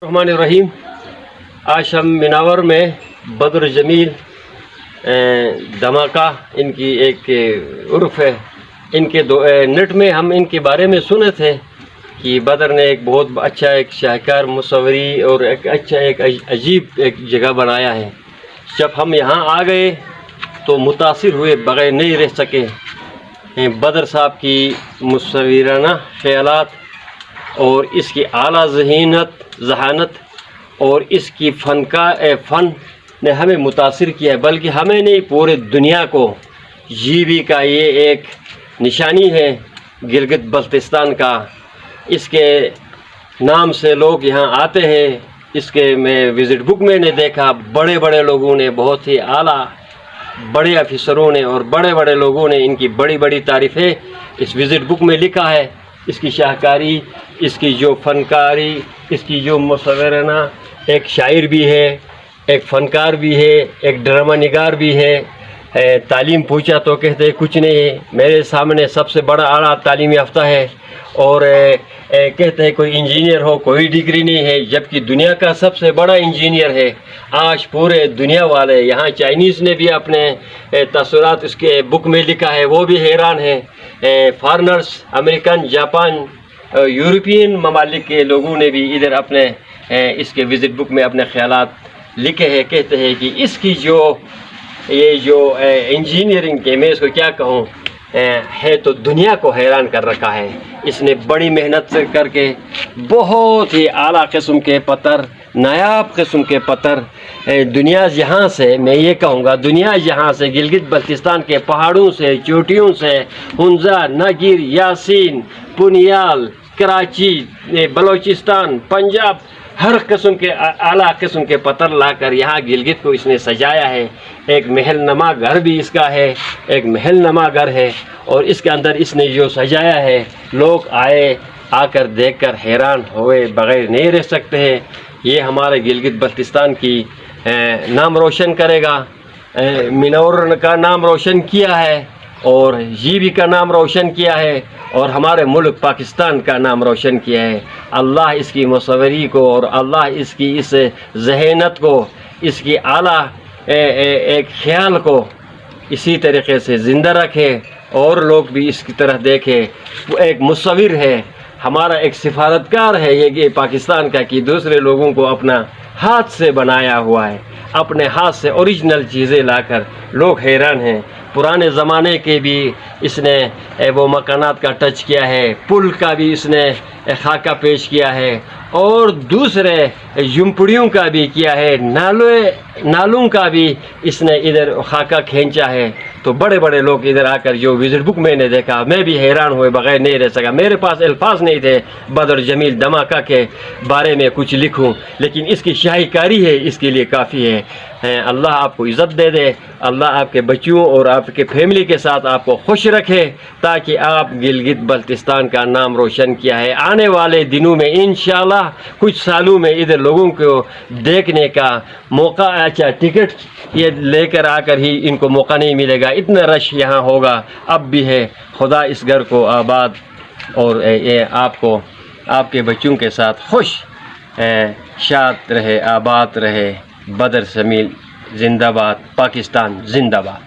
الرحمن الرحیم. آج ہم مناور میں بدر جمیل دھماکہ ان کی ایک عرف ہے. ان کے نیٹ میں ہم ان کے بارے میں سنے تھے کہ بدر نے ایک بہت اچھا ایک شاہکار مصوری اور ایک اچھا ایک عجیب ایک جگہ بنایا ہے. جب ہم یہاں آ گئے تو متاثر ہوئے بغیر نہیں رہ سکے. بدر صاحب کی مصورانہ خیالات اور اس کی اعلیٰ ذہانت اور اس کی فن نے ہمیں متاثر کیا ہے، بلکہ ہمیں نہیں پورے دنیا کو. جی کا یہ ایک نشانی ہے گلگت بلتستان کا. اس کے نام سے لوگ یہاں آتے ہیں. اس کے میں وزٹ بک میں نے دیکھا بڑے بڑے لوگوں نے، بہت ہی اعلیٰ بڑے افسروں نے اور بڑے بڑے لوگوں نے ان کی بڑی بڑی تعریفیں اس وزٹ بک میں لکھا ہے. اس کی شاہکاری، اس کی جو فنکاری، اس کی جو مصورانہ، ایک شاعر بھی ہے، ایک فنکار بھی ہے، ایک ڈرامہ نگار بھی ہے. تعلیم پوچھا تو کہتے کچھ نہیں ہے. میرے سامنے سب سے بڑا اعلیٰ تعلیم یافتہ ہے اور کہتے ہیں کوئی انجینئر ہو، کوئی ڈگری نہیں ہے، جبکہ دنیا کا سب سے بڑا انجینئر ہے. آج پورے دنیا والے یہاں چائنیز نے بھی اپنے تاثرات اس کے بک میں لکھا ہے، وہ بھی حیران ہیں. فارنرز، امریکن، جاپان، یورپین ممالک کے لوگوں نے بھی ادھر اپنے اس کے وزٹ بک میں اپنے خیالات لکھے ہیں. کہتے ہیں کہ اس کی یہ جو انجینئرنگ کے، میں اس کو کیا کہوں، ہے تو دنیا کو حیران کر رکھا ہے. اس نے بڑی محنت سے کر کے بہت ہی اعلیٰ قسم کے پتھر، نایاب قسم کے پتھر، دنیا جہاں سے، میں یہ کہوں گا دنیا جہاں سے، گلگت بلتستان کے پہاڑوں سے، چوٹیوں سے، ہنزا، ناگیر، یاسین، پونیال، کراچی، بلوچستان، پنجاب، ہر قسم کے اعلیٰ قسم کے پتھر لا کر یہاں گلگت کو اس نے سجایا ہے. ایک محل نما گھر بھی اس کا ہے، ایک محل نما گھر ہے. اور اس کے اندر اس نے جو سجایا ہے، لوگ آ کر دیکھ کر حیران ہوئے بغیر نہیں رہ سکتے ہیں. یہ ہمارے گلگت بلتستان کی نام روشن کرے گا. منور کا نام روشن کیا ہے اور جی کا نام روشن کیا ہے اور ہمارے ملک پاکستان کا نام روشن کیا ہے. اللہ اس کی مصوری کو اور اللہ اس کی اس ذہانت کو، اس کی اعلیٰ ایک خیال کو اسی طریقے سے زندہ رکھے اور لوگ بھی اس کی طرح دیکھیں. وہ ایک مصور ہے، ہمارا ایک سفارتکار ہے یہ پاکستان کا، کہ دوسرے لوگوں کو اپنا ہاتھ سے بنایا ہوا ہے، اپنے ہاتھ سے اوریجنل چیزیں لا کر لوگ حیران ہیں. پرانے زمانے کے بھی اس نے وہ مکانات کا ٹچ کیا ہے، پل کا بھی اس نے خاکہ پیش کیا ہے اور دوسرے جھنپڑیوں کا بھی کیا ہے، نالوں کا بھی اس نے ادھر خاکہ کھینچا ہے. تو بڑے بڑے لوگ ادھر آ کر جو وزٹ بک میں نے دیکھا، میں بھی حیران ہوئے بغیر نہیں رہ سکا. میرے پاس الفاظ نہیں تھے بدر جمیل دھماکہ کے بارے میں کچھ لکھوں، لیکن اس کی شاہکاری ہے، اس کے لیے کافی ہے. اللہ آپ کو عزت دے دے، اللہ آپ کے بچوں اور آپ کے فیملی کے ساتھ آپ کو خوش رکھے، تاکہ آپ گلگت بلتستان کا نام روشن کیا ہے. آنے والے دنوں میں انشاءاللہ کچھ سالوں میں ادھر لوگوں کو دیکھنے کا موقع، اچھا ٹکٹ یہ لے کر آ کر ہی ان کو موقع نہیں ملے گا، اتنا رش یہاں ہوگا. اب بھی ہے. خدا اس گھر کو آباد اور آپ کو، آپ کے بچوں کے ساتھ خوش شاد رہے، آباد رہے. بدر جمیل زندہ باد، پاکستان زندہ باد.